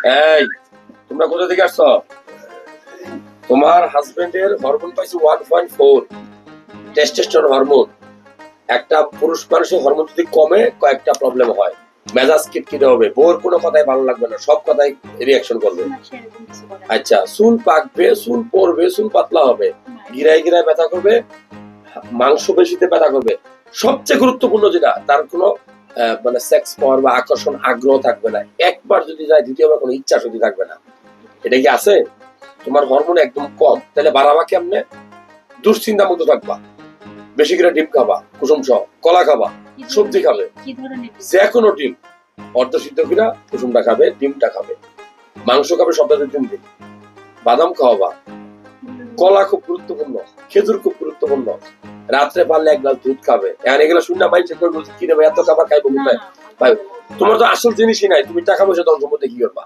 এই তোমরা কোথা থেকে আসছো? তোমার হাজবেন্ডের হরমোন পাইছে 1.4 টেস্টোস্টেরন হরমোন। একটা পুরুষ মানুষের হরমোন যদি কমে কয়েকটা প্রবলেম হয়, মেজাজ খিটখিটে হবে, বোর কোনো কথাই ভালো লাগবে না, সব কথাই রিয়াকশন করবে। আচ্ছা, চুল পাকবে, চুল পড়বে, চুল পাতলা হবে, গিরায় গিরায় ব্যথা করবে, মাংস পেশিতে ব্যথা করবে, সবচেয়ে গুরুত্বপূর্ণ যেটা, তার কোনো মানে সেক্স পাওয়ার বা আকর্ষণ আগ্রহ থাকবে না, একবার যদি যায় দ্বিতীয়বার কোনো ইচ্ছা শক্তি থাকবে না। এটা কি আছে? তোমার হরমোন একদম কম, তাহলে বাড়াবা কেমনে? দুশ্চিন্তা মুক্ত থাকবা, বেশি করে ডিম খাবা, কুসুম সহ কলা খাবা, সবজি খাবে, যে কোনো ডিম অর্ধ সিদ্ধ কিনা কুসুমটা খাবে, ডিমটা খাবে, মাংস খাবে সপ্তাহে 3 দিন, বাদাম খাওয়াবা, কলা খুব গুরুত্বপূর্ণ, খেজুর খুব গুরুত্বপূর্ণ, রাত্রে পারলে 1 গ্লাস দুধ খাবে। এখন এগুলো শুনে মাইন্ড করে বলছি কি রে ভাই এত খাবার খাইবো কোথায়? ভাই তোমার তো আসল জিনিসই নাই, তুমি টাকা পয়সা ধন সম্পত্তি কি করবা?